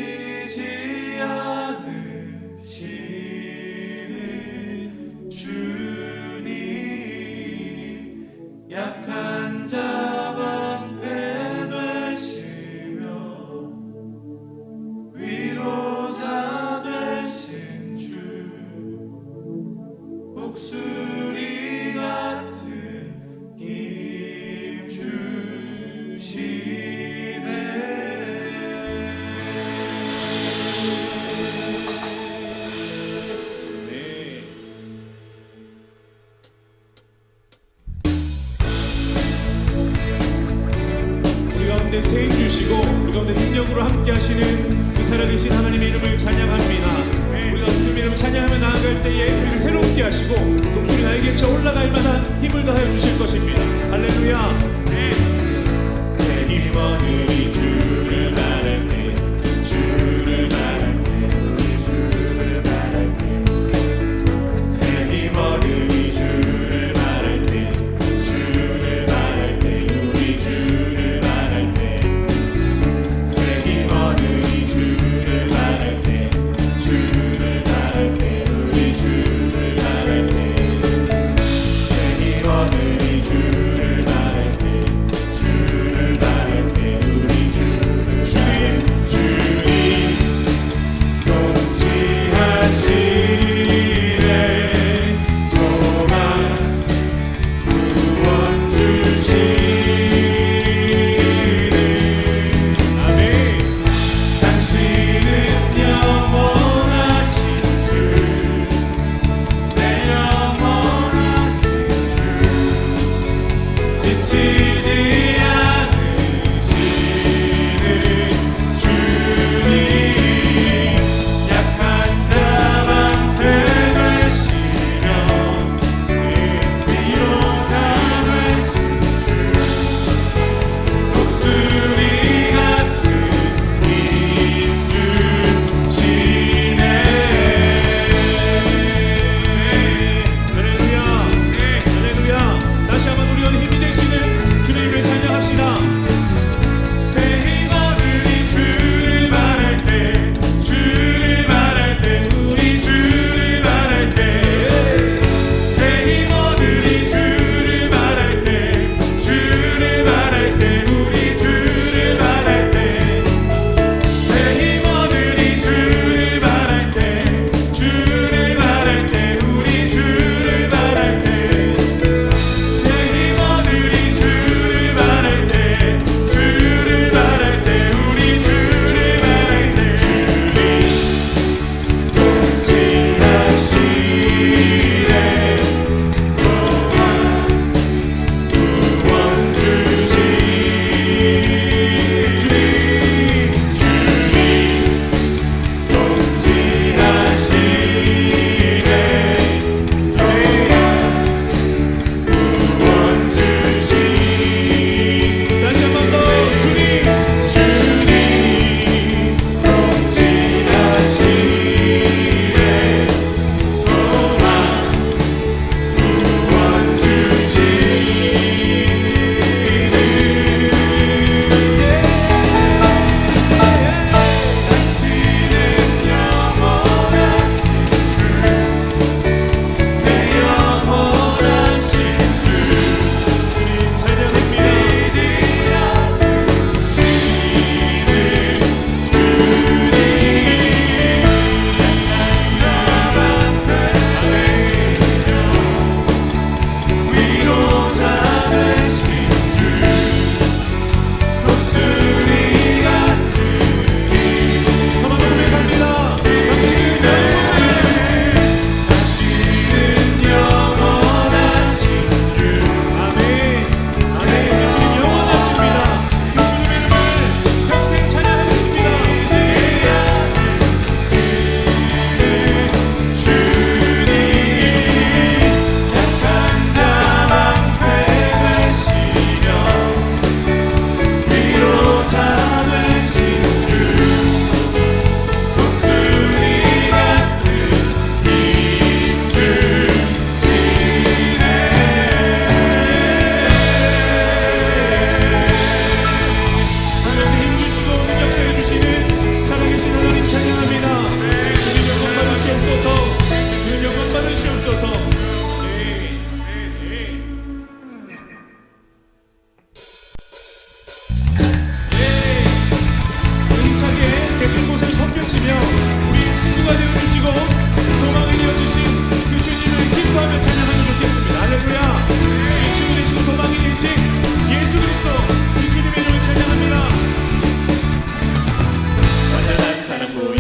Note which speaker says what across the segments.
Speaker 1: 지치지 않으시는 주님, 약한 자 방패 되시며 위로자 되신 주, 목소리 같은 힘 주시네.
Speaker 2: 우리 가운데 세임 주시고 우리 가운데 능력으로 함께 하시는 그 살아계신 하나님의 이름을 찬양합니다. 우리가 주님의 이름을 찬양하며 나아갈 때에 우리를 새롭게 하시고 독수리 날개에 쳐 올라갈 만한 힘을 더하여 주실 것입니다. 할렐루야. 새 힘 얻으리 주를 바랄 때, 주를 바랄 때, 주를 바랄 때. 새 힘 얻으리 주를 바랄 때, 주를 바랄 때, 우리 주를 바랄 때. 새 힘 얻으리 주를 바랄 때, 주를 바랄 때, 우리 주를 바랄 때. 새 힘 얻으리 주를 바랄 때, 주를 바랄 때, 우리 주를 주님, 주님 동지하시네. 소망 구원 주시네. 아멘. 당신은 영원하신 주, 내 영원하신 주, 지치지 않으시는 주님, 약한 자 방패 되시며 위로자 되신 주, 목소리 같은 힘 주시네.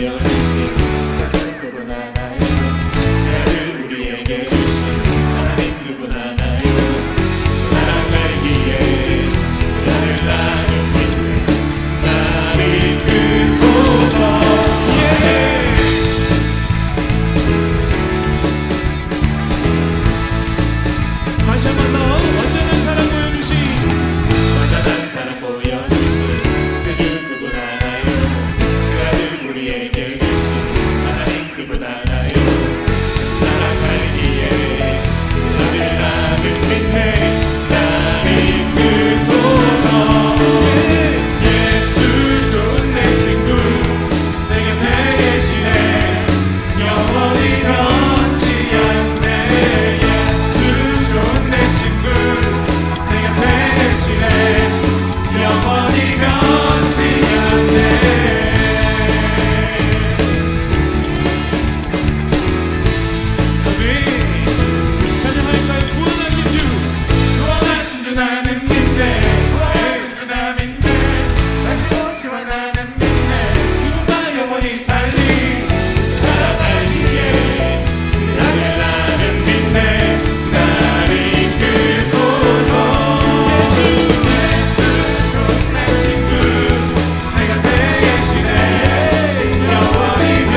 Speaker 3: 보여주신 그분 하나요. 나를 우리에게 주신 하나님 그분 하나요. 사랑 알기에 나를 나는 믿는 나를 이끄소서.
Speaker 2: 다시 한 번 더 완전한 사랑 보여주신
Speaker 3: 완전한 사랑 보여주신 세주 그분 하나요. 그 아들 우리에게 주신 하나님 그분 하나요. 사랑 알기에 나를 나는 믿네 나를 이끄소서. 예수 좋은 내 친구 내 곁에 계시네 영원히 변치 않네. 예수 좋은 내 친구 내 곁에 계시네 영원히 변치 않네.
Speaker 2: 찬양할까요? 구원하신 주
Speaker 3: 구원하신 주 나는 믿네. 구원하신 주 나 믿네. 다시 오시와 나는 믿네. 그분과 영원히 살리 사랑 알기에 나를 나는 믿네 나를 이끌소서. 내 친구 내 곁에 계시네 영원히 변.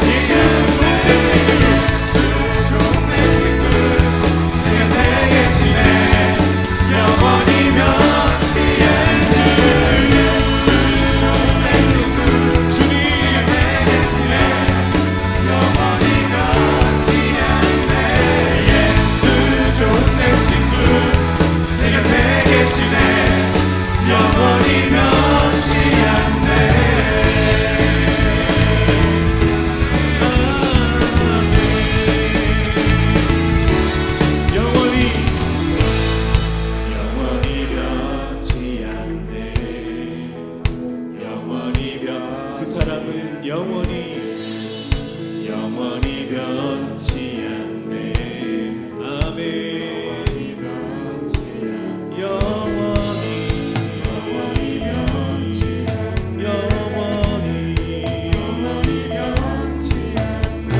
Speaker 3: 예수 좋은 내 친구 내 곁에 계시네 영원히 변. 예수 좋은 내 친구 내 곁에 계시네 영원히 변치 않네.
Speaker 2: 영원히
Speaker 3: 영원히 변치 않네. 영원히 변.
Speaker 2: 그 사랑은 영원히
Speaker 3: 영원히 변치 않네.
Speaker 2: 아멘.
Speaker 3: 변치 않네.
Speaker 2: 영원히
Speaker 3: 영원히 변치 않네.
Speaker 2: 영원히
Speaker 3: 영원히 변치 않네.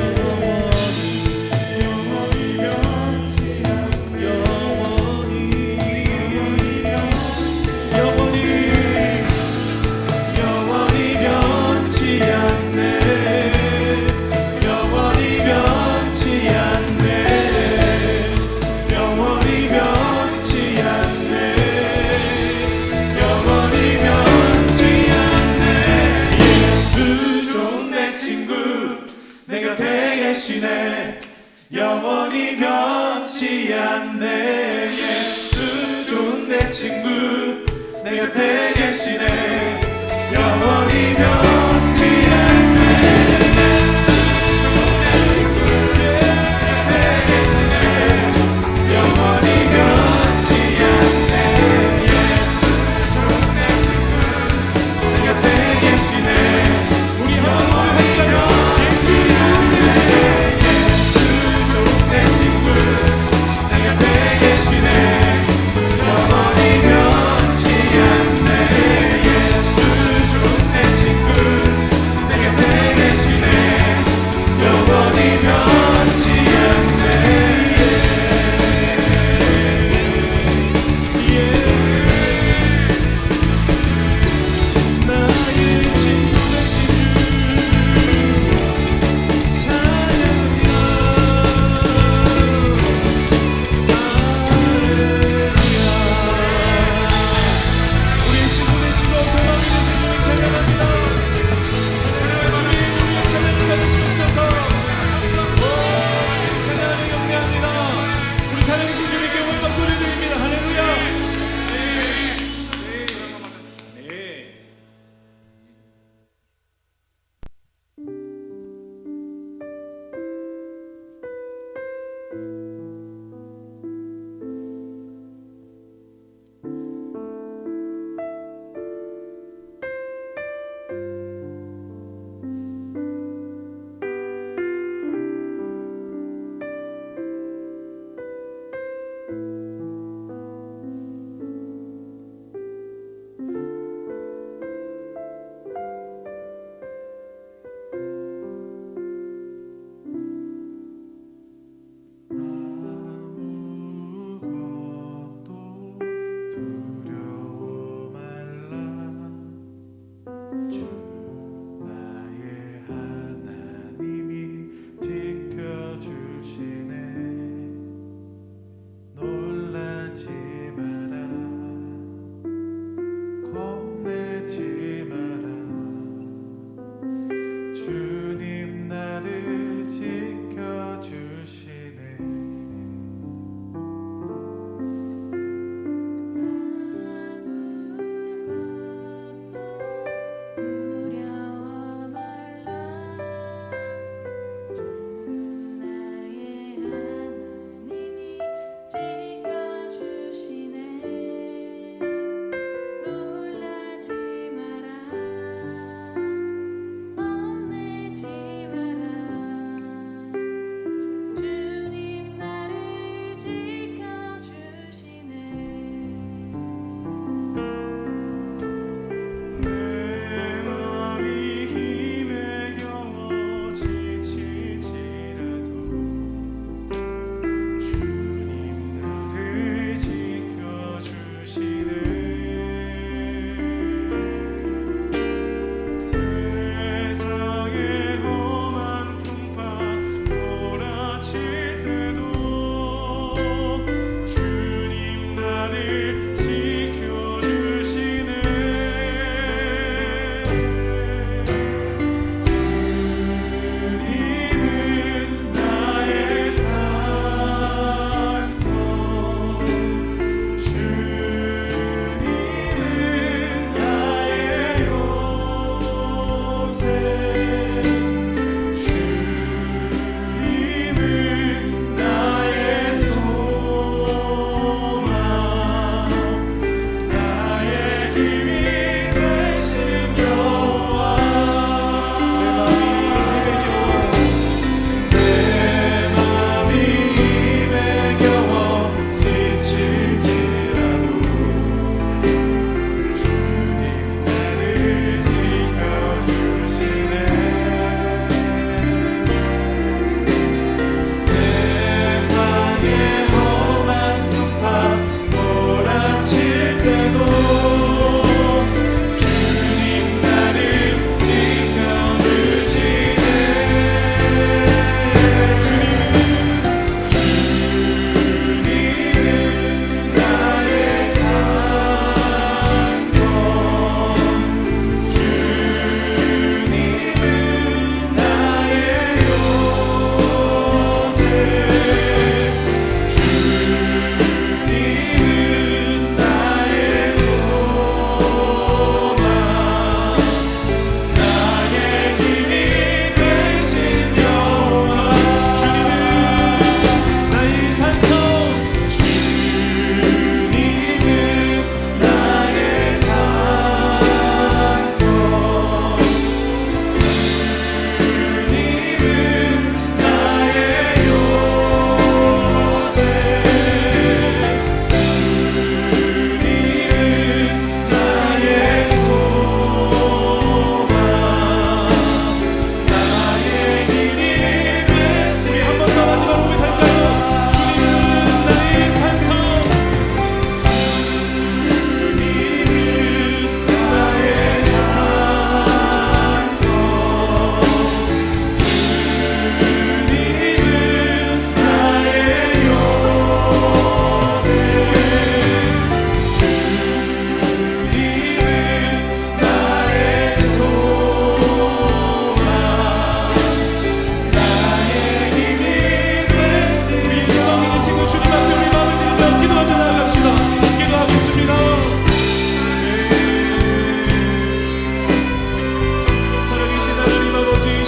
Speaker 2: 영원히
Speaker 3: 영원히 변치 않네.
Speaker 2: 영원히 영원히 변치 않네. 영원히 변치 않네. 영원히 변치 않네. 영원히 변치 않네.
Speaker 3: 예수 좋은 내 친구 내 곁에 계시네 영원히 변치 않네. 예수 좋은 내 친구 내 곁에 계시네 영원히 변치 않네. 영원히 변치 않네. 내 곁에 계시네.
Speaker 2: 우리 한번 노래할까요?
Speaker 3: 예수 좋은 내 친구 예수 좋은 내 친구 내 곁에 계시네 영원히 변치 않네. 예수 좋은 내 친구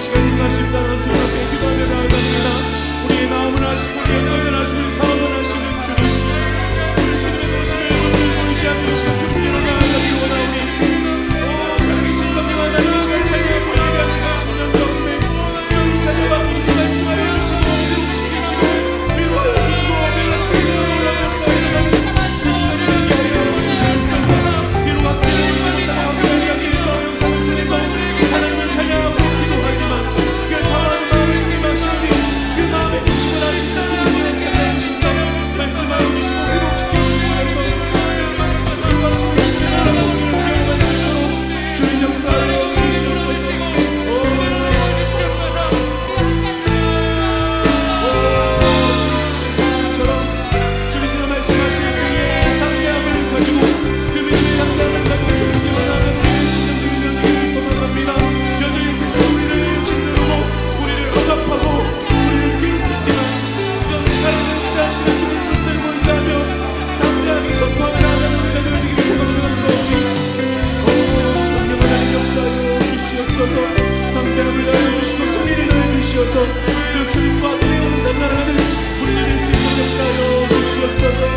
Speaker 2: 시간 임하신다는 주님 앞에 기도하며 나아갑니다. 우리의 마음을 아시고 우리의 것을 아시고 우리의 상황을 아시는 주님, 우리 주님의 도심을 보이지 않는 시간 주님께로 나아가기를 원하오니 오 살아계신 성령 하나님 이 시간 찬양하고 예배하는 그 성령 가운데 주님 찾아와 주시고 말씀하여 주시고 움직이시고 위로하여 주시고 변화시켜 주시고 놀라운 역사에 일어나는 그 시간을 되게 하여 주시옵소서. 비록 함께를 만났다고 함께하기 위해서 영상을 통해서 하나님을 찬양하고 기도하지만 그 상황하는 마음을 주님 아시오니 그 마음의 중심을 아시는 주님의 찬양해 주셔서 말씀하여 주시고 회복시켜 주셔서 그 하시는 주님의 나라로 경험할 수 있도록 주님 역사하여 주시옵소서. 주님께서 말씀하신 그의 담대함을 가지고 그 믿음의 담대함을 가지고 주님께로 나아가는 우리의 심령들이 되기를 소망합니다. 여전히 세상 우리를 짓누르고 우리를 억압하고 우리를 괴롭히지만 영사를 역사하시는 주님분들 보이자며 담대하게 선포하며 나아가는 우리가 되어지기를 소망합니다. 오 성령 하나님 역사하여 주시옵소서. 담대함을 더하여 주시고 승리를 더하여 주시어서 그 주님과 동행하는 삶을 하는 우리가 될 수 있는 역사하여 주시옵소서.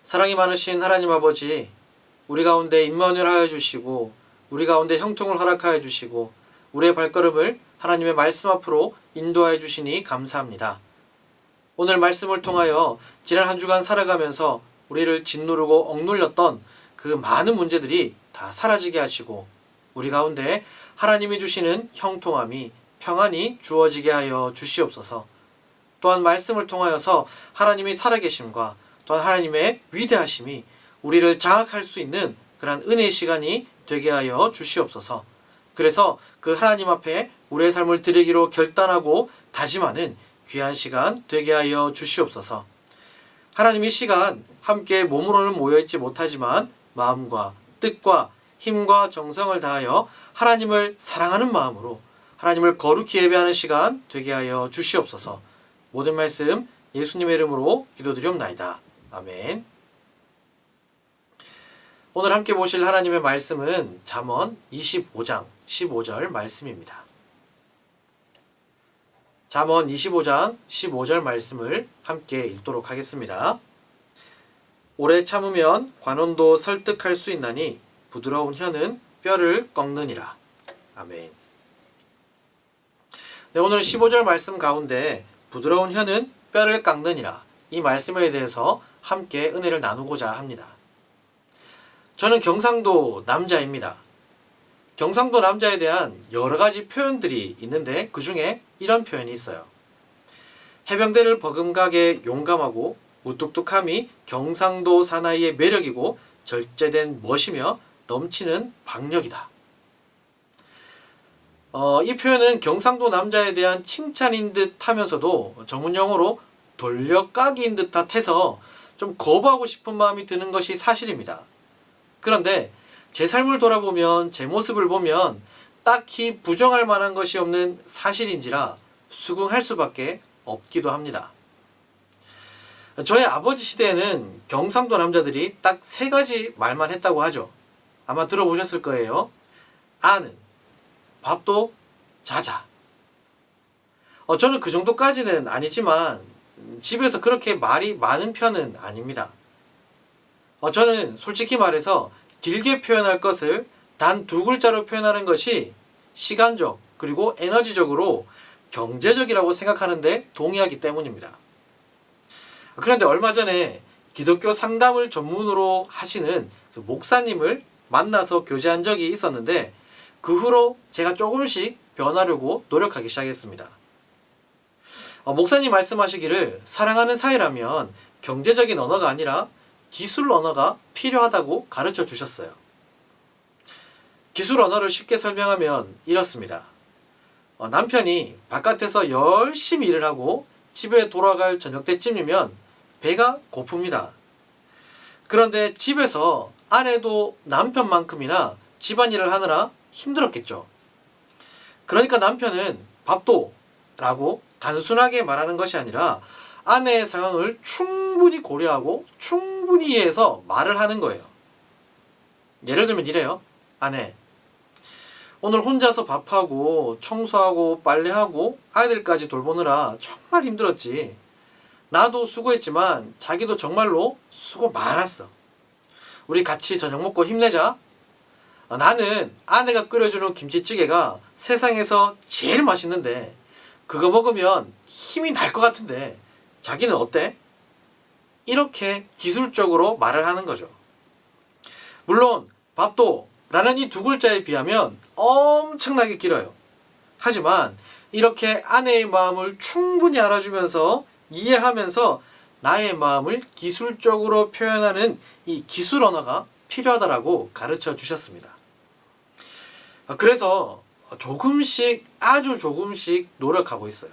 Speaker 4: 사랑이 많으신 하나님 아버지, 우리 가운데 임마누엘 하여 주시고 우리 가운데 형통을 허락하여 주시고 우리의 발걸음을 하나님의 말씀 앞으로 인도하여 주시니 감사합니다. 오늘 말씀을 통하여 지난 한 주간 살아가면서 우리를 짓누르고 억눌렸던 그 많은 문제들이 다 사라지게 하시고 우리 가운데 하나님이 주시는 형통함이 평안이 주어지게 하여 주시옵소서. 또한 말씀을 통하여서 하나님이 살아계심과 또한 하나님의 위대하심이 우리를 장악할 수 있는 그러한 은혜의 시간이 되게 하여 주시옵소서. 그래서 그 하나님 앞에 우리의 삶을 드리기로 결단하고 다짐하는 귀한 시간 되게 하여 주시옵소서. 하나님 이 시간 함께 몸으로는 모여있지 못하지만 마음과 뜻과 힘과 정성을 다하여 하나님을 사랑하는 마음으로 하나님을 거룩히 예배하는 시간 되게 하여 주시옵소서. 모든 말씀 예수님의 이름으로 기도드리옵나이다. 아멘. 오늘 함께 보실 하나님의 말씀은 잠언 25장 15절 말씀입니다. 잠언 25장 15절 말씀을 함께 읽도록 하겠습니다. 오래 참으면 관원도 설득할 수 있나니 부드러운 혀는 뼈를 꺾느니라. 아멘. 네, 오늘 15절 말씀 가운데 부드러운 혀는 뼈를 깎느니라, 이 말씀에 대해서 함께 은혜를 나누고자 합니다. 저는 경상도 남자입니다. 경상도 남자에 대한 여러 가지 표현들이 있는데 그 중에 이런 표현이 있어요. 해병대를 버금가게 용감하고 무뚝뚝함이 경상도 사나이의 매력이고 절제된 멋이며 넘치는 박력이다. 이 표현은 경상도 남자에 대한 칭찬인 듯 하면서도 전문용어로 돌려까기인 듯해서 좀 거부하고 싶은 마음이 드는 것이 사실입니다. 그런데 제 삶을 돌아보면, 제 모습을 보면 딱히 부정할 만한 것이 없는 사실인지라 수긍할 수밖에 없기도 합니다. 저의 아버지 시대에는 경상도 남자들이 딱 세 가지 말만 했다고 하죠. 아마 들어보셨을 거예요. 아는, 밥도 자자. 저는 그 정도까지는 아니지만 집에서 그렇게 말이 많은 편은 아닙니다. 저는 솔직히 말해서 길게 표현할 것을 단 두 글자로 표현하는 것이 시간적 그리고 에너지적으로 경제적이라고 생각하는데 동의하기 때문입니다. 그런데 얼마 전에 기독교 상담을 전문으로 하시는 그 목사님을 만나서 교제한 적이 있었는데 그 후로 제가 조금씩 변하려고 노력하기 시작했습니다. 목사님 말씀하시기를 사랑하는 사이라면 경제적인 언어가 아니라 기술 언어가 필요하다고 가르쳐 주셨어요. 기술 언어를 쉽게 설명하면 이렇습니다. 남편이 바깥에서 열심히 일을 하고 집에 돌아갈 저녁 때쯤이면 배가 고픕니다. 그런데 집에서 아내도 남편만큼이나 집안일을 하느라 힘들었겠죠. 그러니까 남편은 밥도 라고 단순하게 말하는 것이 아니라 아내의 상황을 충분히 고려하고 충분히 이해해서 말을 하는 거예요. 예를 들면 이래요. 아내, 오늘 혼자서 밥하고 청소하고 빨래하고 아이들까지 돌보느라 정말 힘들었지. 나도 수고했지만 자기도 정말로 수고 많았어. 우리 같이 저녁 먹고 힘내자. 나는 아내가 끓여주는 김치찌개가 세상에서 제일 맛있는데 그거 먹으면 힘이 날 것 같은데 자기는 어때? 이렇게 기술적으로 말을 하는 거죠. 물론 밥도 라는 이 두 글자에 비하면 엄청나게 길어요. 하지만 이렇게 아내의 마음을 충분히 알아주면서 이해하면서 나의 마음을 기술적으로 표현하는 이 기술 언어가 필요하다라고 가르쳐 주셨습니다. 그래서 조금씩 아주 조금씩 노력하고 있어요.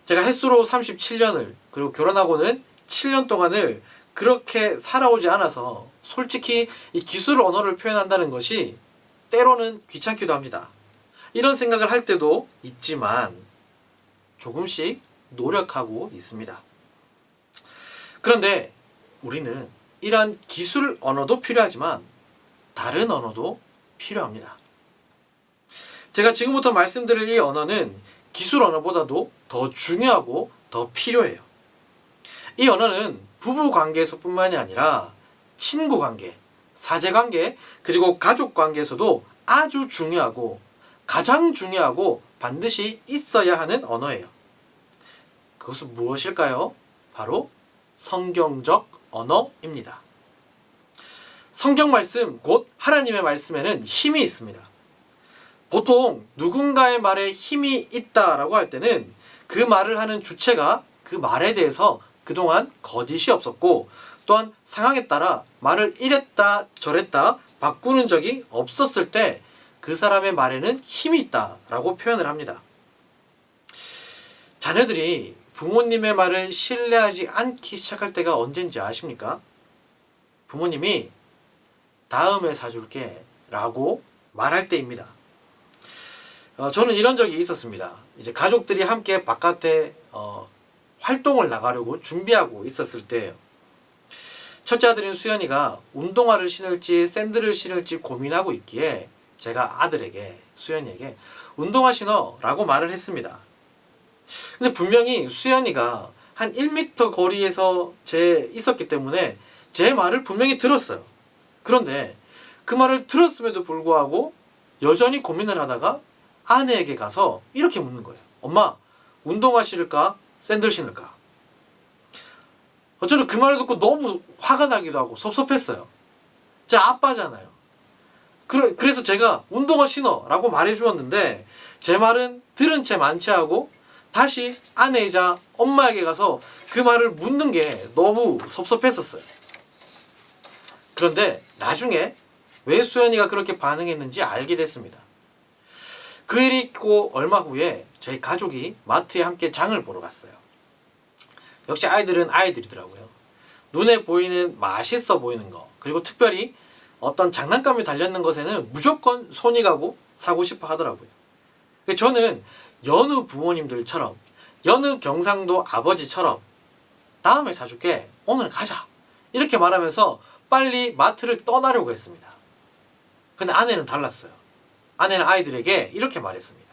Speaker 4: 제가 햇수로 37년을 그리고 결혼하고는 7년 동안을 그렇게 살아오지 않아서 솔직히 이 기술 언어를 표현한다는 것이 때로는 귀찮기도 합니다. 이런 생각을 할 때도 있지만 조금씩 노력하고 있습니다. 그런데 우리는 이러한 기술 언어도 필요하지만 다른 언어도 필요합니다. 제가 지금부터 말씀드릴 이 언어는 기술 언어보다도 더 중요하고 더 필요해요. 이 언어는 부부 관계에서뿐만이 아니라 친구 관계, 사제 관계, 그리고 가족 관계에서도 아주 중요하고 가장 중요하고 반드시 있어야 하는 언어예요. 그것은 무엇일까요? 바로 성경적 언어입니다. 성경 말씀, 곧 하나님의 말씀에는 힘이 있습니다. 보통 누군가의 말에 힘이 있다라고 할 때는 그 말을 하는 주체가 그 말에 대해서 그동안 거짓이 없었고 또한 상황에 따라 말을 이랬다 저랬다 바꾸는 적이 없었을 때 그 사람의 말에는 힘이 있다라고 표현을 합니다. 자녀들이 부모님의 말을 신뢰하지 않기 시작할 때가 언젠지 아십니까? 부모님이 다음에 사줄게 라고 말할 때입니다. 저는 이런 적이 있었습니다. 이제 가족들이 함께 바깥에 활동을 나가려고 준비하고 있었을 때예요. 첫째 아들인 수연이가 운동화를 신을지 샌들을 신을지 고민하고 있기에 제가 아들에게, 수연이에게 운동화 신어 라고 말을 했습니다. 근데 분명히 수연이가 한 1m 거리에서 있었기 때문에 제 말을 분명히 들었어요. 그런데 그 말을 들었음에도 불구하고 여전히 고민을 하다가 아내에게 가서 이렇게 묻는 거예요. 엄마, 운동화 신을까? 샌들 신을까? 저는 그 말을 듣고 너무 화가 나기도 하고 섭섭했어요. 제 아빠잖아요. 그래서 제가 운동화 신어 라고 말해 주었는데 제 말은 들은 채 만취하고 다시 아내이자 엄마에게 가서 그 말을 묻는 게 너무 섭섭했었어요. 그런데 나중에 왜 수연이가 그렇게 반응했는지 알게 됐습니다. 그 일이 있고 얼마 후에 저희 가족이 마트에 함께 장을 보러 갔어요. 역시 아이들은 아이들이더라고요. 눈에 보이는 맛있어 보이는 거, 그리고 특별히 어떤 장난감이 달려있는 것에는 무조건 손이 가고 사고 싶어 하더라고요. 저는 여느 부모님들처럼, 여느 경상도 아버지처럼 다음에 사줄게, 오늘 가자 이렇게 말하면서 빨리 마트를 떠나려고 했습니다. 근데 아내는 달랐어요. 아내는 아이들에게 이렇게 말했습니다.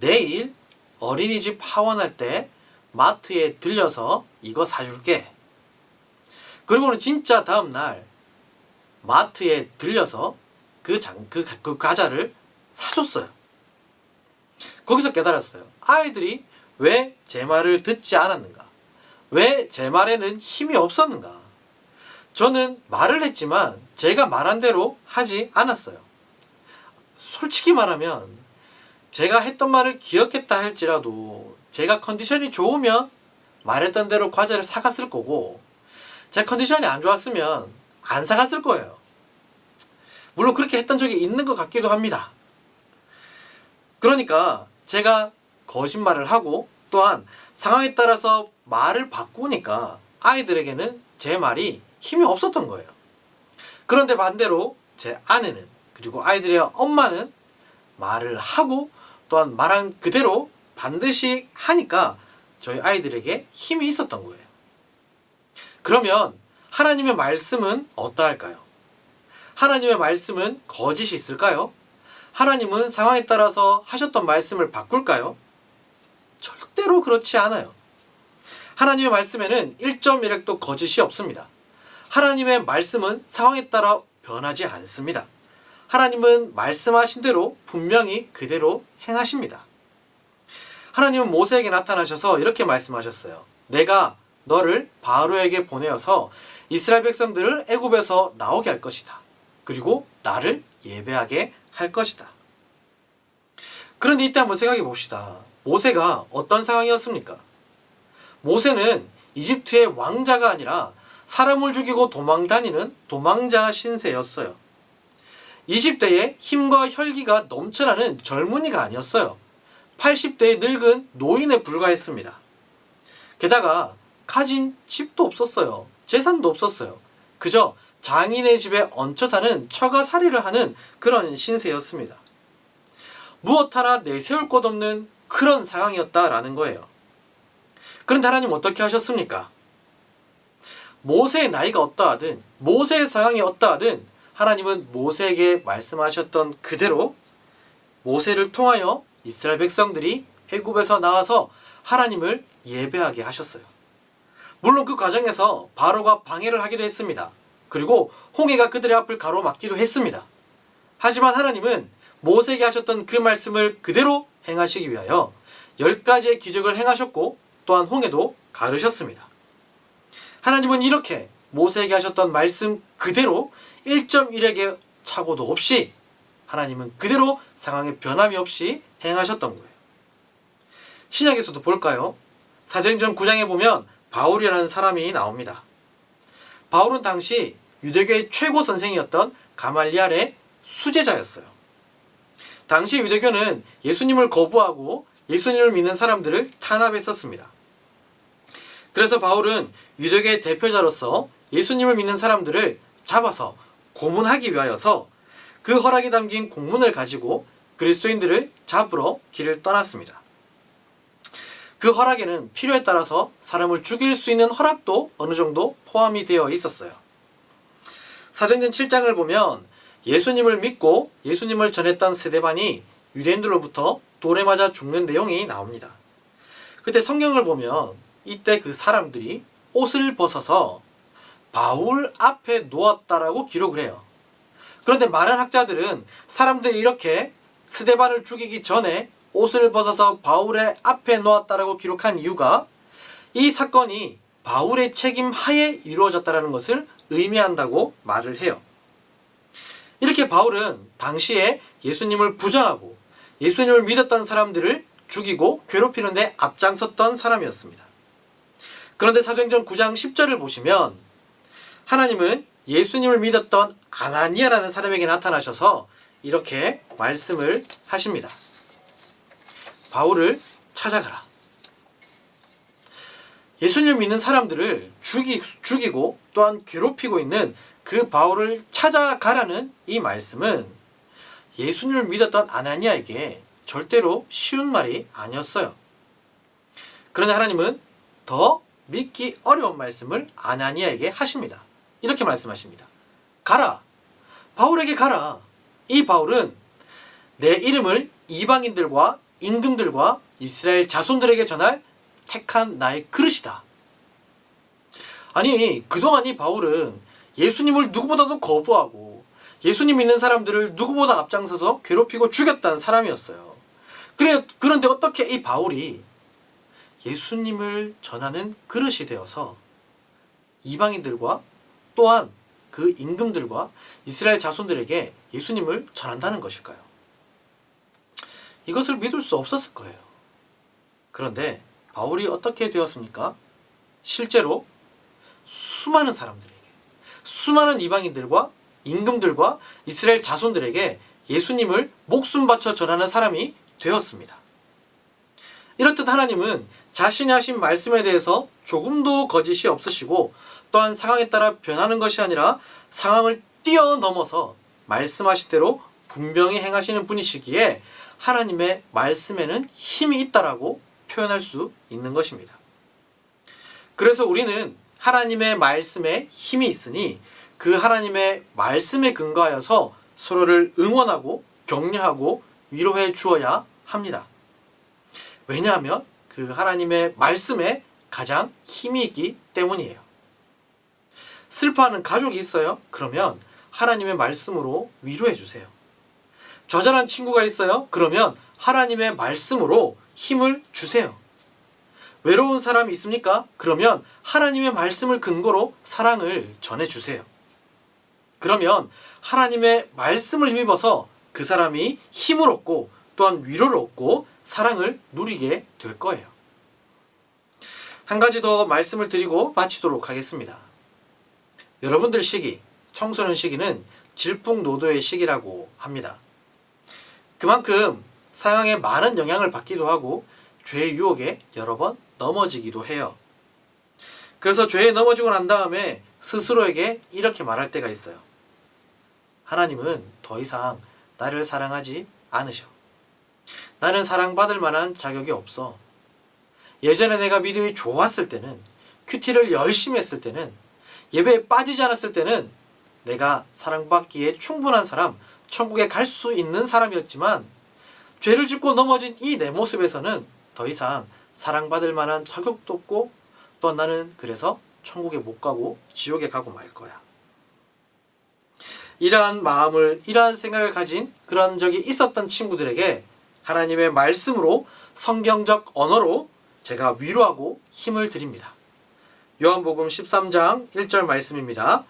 Speaker 4: 내일 어린이집 하원할 때 마트에 들려서 이거 사줄게. 그리고는 진짜 다음날 마트에 들려서 그 과자를 사줬어요. 거기서 깨달았어요. 아이들이 왜 제 말을 듣지 않았는가? 왜 제 말에는 힘이 없었는가? 저는 말을 했지만 제가 말한 대로 하지 않았어요. 솔직히 말하면 제가 했던 말을 기억했다 할지라도 제가 컨디션이 좋으면 말했던 대로 과자를 사갔을 거고, 제 컨디션이 안 좋았으면 안 사갔을 거예요. 물론 그렇게 했던 적이 있는 것 같기도 합니다. 그러니까 제가 거짓말을 하고 또한 상황에 따라서 말을 바꾸니까 아이들에게는 제 말이 힘이 없었던 거예요. 그런데 반대로 제 아내는, 그리고 아이들의 엄마는 말을 하고 또한 말한 그대로 반드시 하니까 저희 아이들에게 힘이 있었던 거예요. 그러면 하나님의 말씀은 어떠할까요? 하나님의 말씀은 거짓이 있을까요? 하나님은 상황에 따라서 하셨던 말씀을 바꿀까요? 절대로 그렇지 않아요. 하나님의 말씀에는 1.1획도 거짓이 없습니다. 하나님의 말씀은 상황에 따라 변하지 않습니다. 하나님은 말씀하신 대로 분명히 그대로 행하십니다. 하나님은 모세에게 나타나셔서 이렇게 말씀하셨어요. 내가 너를 바로에게 보내어서 이스라엘 백성들을 애굽에서 나오게 할 것이다. 그리고 나를 예배하게 할 것이다. 그런데 이때 한번 생각해 봅시다. 모세가 어떤 상황이었습니까? 모세는 이집트의 왕자가 아니라 사람을 죽이고 도망다니는 도망자 신세였어요. 20대에 힘과 혈기가 넘쳐나는 젊은이가 아니었어요. 80대의 늙은 노인에 불과했습니다. 게다가 가진 집도 없었어요. 재산도 없었어요. 그저 장인의 집에 얹혀 사는 처가살이를 하는 그런 신세였습니다. 무엇 하나 내세울 곳 없는 그런 상황이었다라는 거예요. 그런데 하나님 어떻게 하셨습니까? 모세의 나이가 어떠하든, 모세의 상황이 어떠하든 하나님은 모세에게 말씀하셨던 그대로 모세를 통하여 이스라엘 백성들이 애굽에서 나와서 하나님을 예배하게 하셨어요. 물론 그 과정에서 바로가 방해를 하기도 했습니다. 그리고 홍해가 그들의 앞을 가로막기도 했습니다. 하지만 하나님은 모세에게 하셨던 그 말씀을 그대로 행하시기 위하여 10가지의 기적을 행하셨고 또한 홍해도 가르셨습니다. 하나님은 이렇게 모세에게 하셨던 말씀 그대로 1.1획의 착오도 없이 하나님은 그대로 상황에 변함이 없이 행하셨던 거예요. 신약에서도 볼까요? 사도행전 9장에 보면 바울이라는 사람이 나옵니다. 바울은 당시 유대교의 최고 선생이었던 가말리알의 수제자였어요. 당시 유대교는 예수님을 거부하고 예수님을 믿는 사람들을 탄압했었습니다. 그래서 바울은 유대교의 대표자로서 예수님을 믿는 사람들을 잡아서 고문하기 위하여서 그 허락이 담긴 공문을 가지고 그리스도인들을 잡으러 길을 떠났습니다. 그 허락에는 필요에 따라서 사람을 죽일 수 있는 허락도 어느 정도 포함이 되어 있었어요. 사도행전 7장을 보면 예수님을 믿고 예수님을 전했던 스데반이 유대인들로부터 돌에 맞아 죽는 내용이 나옵니다. 그때 성경을 보면 이때 그 사람들이 옷을 벗어서 바울 앞에 놓았다라고 기록을 해요. 그런데 많은 학자들은 사람들이 이렇게 스데반을 죽이기 전에 옷을 벗어서 바울의 앞에 놓았다라고 기록한 이유가 이 사건이 바울의 책임 하에 이루어졌다는 것을 의미한다고 말을 해요. 이렇게 바울은 당시에 예수님을 부정하고 예수님을 믿었던 사람들을 죽이고 괴롭히는 데 앞장섰던 사람이었습니다. 그런데 사도행전 9장 10절을 보시면 하나님은 예수님을 믿었던 아나니아라는 사람에게 나타나셔서 이렇게 말씀을 하십니다. 바울을 찾아가라. 예수님을 믿는 사람들을 죽이고 또한 괴롭히고 있는 그 바울을 찾아가라는 이 말씀은 예수님을 믿었던 아나니아에게 절대로 쉬운 말이 아니었어요. 그런데 하나님은 더 믿기 어려운 말씀을 아나니아에게 하십니다. 이렇게 말씀하십니다. 가라. 바울에게 가라. 이 바울은 내 이름을 이방인들과 임금들과 이스라엘 자손들에게 전할 택한 나의 그릇이다. 아니, 그동안 이 바울은 예수님을 누구보다도 거부하고 예수님 믿는 사람들을 누구보다 앞장서서 괴롭히고 죽였다는 사람이었어요. 그런데 어떻게 이 바울이 예수님을 전하는 그릇이 되어서 이방인들과 또한 그 임금들과 이스라엘 자손들에게 예수님을 전한다는 것일까요? 이것을 믿을 수 없었을 거예요. 그런데 바울이 어떻게 되었습니까? 실제로 수많은 사람들에게, 수많은 이방인들과 임금들과 이스라엘 자손들에게 예수님을 목숨 바쳐 전하는 사람이 되었습니다. 이렇듯 하나님은 자신이 하신 말씀에 대해서 조금도 거짓이 없으시고, 또한 상황에 따라 변하는 것이 아니라 상황을 뛰어넘어서 말씀하신 대로 분명히 행하시는 분이시기에 하나님의 말씀에는 힘이 있다라고 표현할 수 있는 것입니다. 그래서 우리는 하나님의 말씀에 힘이 있으니 그 하나님의 말씀에 근거하여서 서로를 응원하고 격려하고 위로해 주어야 합니다. 왜냐하면 그 하나님의 말씀에 가장 힘이 있기 때문이에요. 슬퍼하는 가족이 있어요? 그러면 하나님의 말씀으로 위로해 주세요. 좌절한 친구가 있어요? 그러면 하나님의 말씀으로 힘을 주세요. 외로운 사람이 있습니까? 그러면 하나님의 말씀을 근거로 사랑을 전해주세요. 그러면 하나님의 말씀을 힘입어서 그 사람이 힘을 얻고 또한 위로를 얻고 사랑을 누리게 될 거예요. 한 가지 더 말씀을 드리고 마치도록 하겠습니다. 여러분들 시기, 청소년 시기는 질풍노도의 시기라고 합니다. 그만큼 상황에 많은 영향을 받기도 하고 죄의 유혹에 여러 번 넘어지기도 해요. 그래서 죄에 넘어지고 난 다음에 스스로에게 이렇게 말할 때가 있어요. 하나님은 더 이상 나를 사랑하지 않으셔. 나는 사랑받을 만한 자격이 없어. 예전에 내가 믿음이 좋았을 때는, 큐티를 열심히 했을 때는, 예배에 빠지지 않았을 때는 내가 사랑받기에 충분한 사람, 천국에 갈 수 있는 사람이었지만 죄를 짓고 넘어진 이 내 모습에서는 더 이상 사랑받을 만한 자격도 없고 또 나는 그래서 천국에 못 가고 지옥에 가고 말 거야. 이러한 마음을, 이러한 생각을 가진 그런 적이 있었던 친구들에게 하나님의 말씀으로, 성경적 언어로 제가 위로하고 힘을 드립니다. 요한복음 13장 1절 말씀입니다.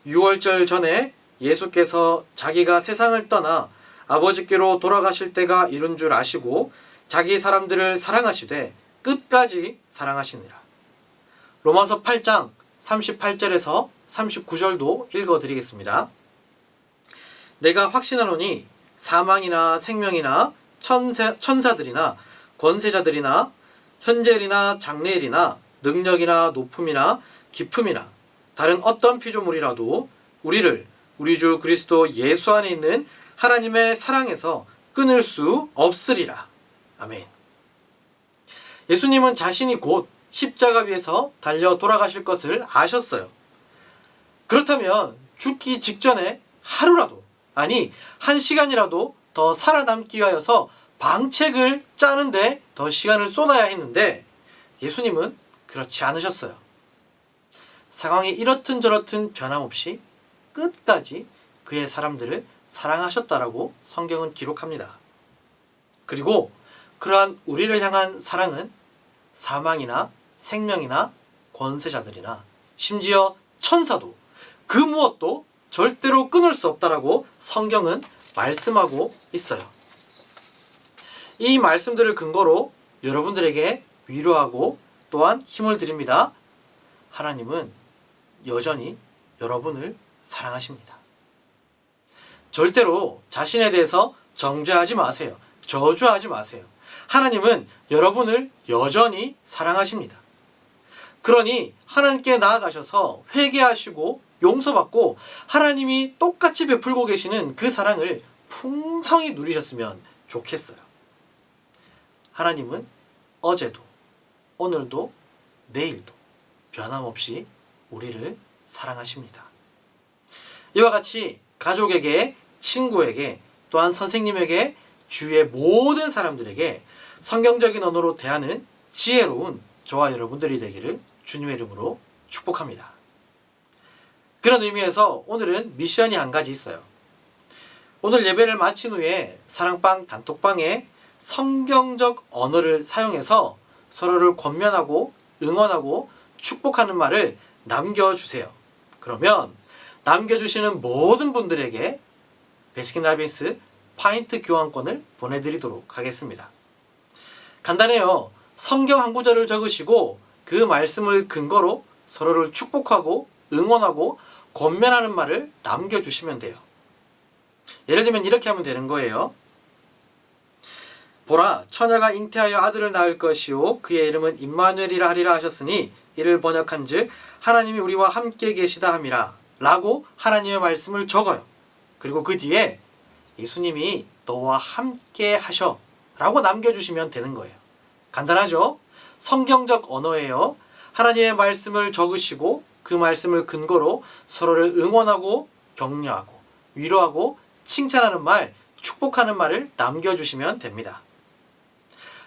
Speaker 4: 유월절 전에 예수께서 자기가 세상을 떠나 아버지께로 돌아가실 때가 이른 줄 아시고 자기 사람들을 사랑하시되 끝까지 사랑하시니라. 로마서 8장 38절에서 39절도 읽어드리겠습니다. 내가 확신하노니 사망이나 생명이나 천사들이나 권세자들이나 현재일이나 장래일이나 능력이나 높음이나 깊음이나 다른 어떤 피조물이라도 우리를 우리 주 그리스도 예수 안에 있는 하나님의 사랑에서 끊을 수 없으리라. 아멘. 예수님은 자신이 곧 십자가 위에서 달려 돌아가실 것을 아셨어요. 그렇다면 죽기 직전에 하루라도, 아니 1시간이라도 더 살아남기 위하여서 방책을 짜는데 더 시간을 쏟아야 했는데 예수님은 그렇지 않으셨어요. 상황이 이렇든 저렇든 변함없이 끝까지 그의 사람들을 사랑하셨다라고 성경은 기록합니다. 그리고 그러한 우리를 향한 사랑은 사망이나 생명이나 권세자들이나 심지어 천사도 그 무엇도 절대로 끊을 수 없다라고 성경은 말씀하고 있어요. 이 말씀들을 근거로 여러분들에게 위로하고 또한 힘을 드립니다. 하나님은 여전히 여러분을 사랑하십니다. 절대로 자신에 대해서 정죄하지 마세요. 저주하지 마세요. 하나님은 여러분을 여전히 사랑하십니다. 그러니 하나님께 나아가셔서 회개하시고 용서받고 하나님이 똑같이 베풀고 계시는 그 사랑을 풍성히 누리셨으면 좋겠어요. 하나님은 어제도 오늘도 내일도 변함없이 우리를 사랑하십니다. 이와 같이 가족에게, 친구에게, 또한 선생님에게, 주위의 모든 사람들에게 성경적인 언어로 대하는 지혜로운 저와 여러분들이 되기를 주님의 이름으로 축복합니다. 그런 의미에서 오늘은 미션이 한 가지 있어요. 오늘 예배를 마친 후에 사랑방 단톡방에 성경적 언어를 사용해서 서로를 권면하고 응원하고 축복하는 말을 남겨주세요. 그러면 남겨주시는 모든 분들에게 베스킨라빈스 파인트 교환권을 보내드리도록 하겠습니다. 간단해요. 성경 한 구절을 적으시고 그 말씀을 근거로 서로를 축복하고 응원하고 권면하는 말을 남겨주시면 돼요. 예를 들면 이렇게 하면 되는 거예요. 보라, 처녀가 잉태하여 아들을 낳을 것이요 그의 이름은 임마누엘이라 하리라 하셨으니 이를 번역한즉 하나님이 우리와 함께 계시다 함이라 라고 하나님의 말씀을 적어요. 그리고 그 뒤에 예수님이 너와 함께 하셔 라고 남겨주시면 되는 거예요. 간단하죠? 성경적 언어예요. 하나님의 말씀을 적으시고 그 말씀을 근거로 서로를 응원하고 격려하고 위로하고 칭찬하는 말, 축복하는 말을 남겨주시면 됩니다.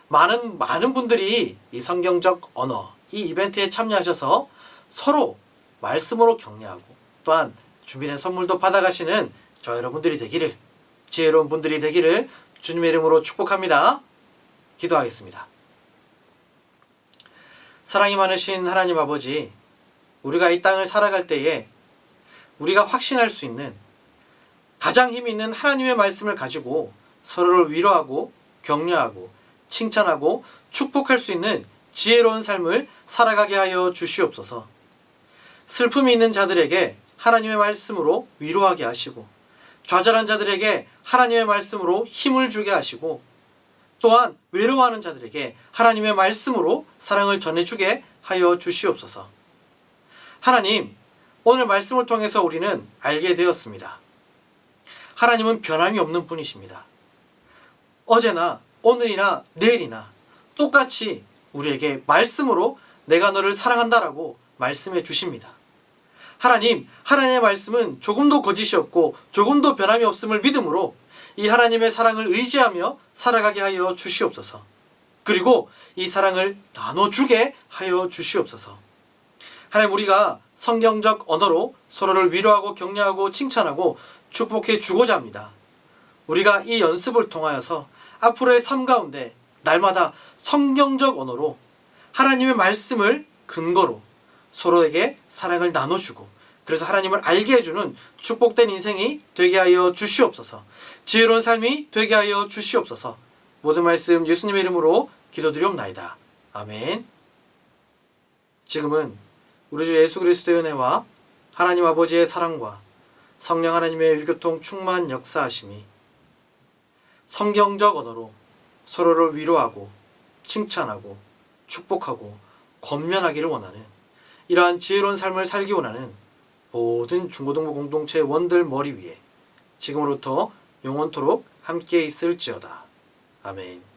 Speaker 4: 많은 분들이 이 성경적 언어, 이 이벤트에 참여하셔서 서로 말씀으로 격려하고 또한 준비된 선물도 받아가시는 저 여러분들이 되기를, 지혜로운 분들이 되기를 주님의 이름으로 축복합니다. 기도하겠습니다. 사랑이 많으신 하나님 아버지, 우리가 이 땅을 살아갈 때에 우리가 확신할 수 있는 가장 힘 있는 하나님의 말씀을 가지고 서로를 위로하고 격려하고 칭찬하고 축복할 수 있는 지혜로운 삶을 살아가게 하여 주시옵소서. 슬픔이 있는 자들에게 하나님의 말씀으로 위로하게 하시고 좌절한 자들에게 하나님의 말씀으로 힘을 주게 하시고 또한 외로워하는 자들에게 하나님의 말씀으로 사랑을 전해주게 하여 주시옵소서. 하나님, 오늘 말씀을 통해서 우리는 알게 되었습니다. 하나님은 변함이 없는 분이십니다. 어제나 오늘이나 내일이나 똑같이 우리에게 말씀으로 내가 너를 사랑한다라고 말씀해 주십니다. 하나님, 하나님의 말씀은 조금도 거짓이 없고 조금도 변함이 없음을 믿음으로 이 하나님의 사랑을 의지하며 살아가게 하여 주시옵소서. 그리고 이 사랑을 나눠주게 하여 주시옵소서. 하나님, 우리가 성경적 언어로 서로를 위로하고 격려하고 칭찬하고 축복해 주고자 합니다. 우리가 이 연습을 통하여서 앞으로의 삶 가운데 날마다 성경적 언어로 하나님의 말씀을 근거로 서로에게 사랑을 나눠주고 그래서 하나님을 알게 해주는 축복된 인생이 되게 하여 주시옵소서. 지혜로운 삶이 되게 하여 주시옵소서. 모든 말씀 예수님의 이름으로 기도드리옵나이다. 아멘. 지금은 우리 주 예수 그리스도의 은혜와 하나님 아버지의 사랑과 성령 하나님의 율교통 충만 역사하심이 성경적 언어로 서로를 위로하고 칭찬하고 축복하고 권면하기를 원하는 이러한 지혜로운 삶을 살기 원하는 모든 중고등부 공동체 원들 머리 위에 지금으로부터 영원토록 함께 있을지어다. 아멘.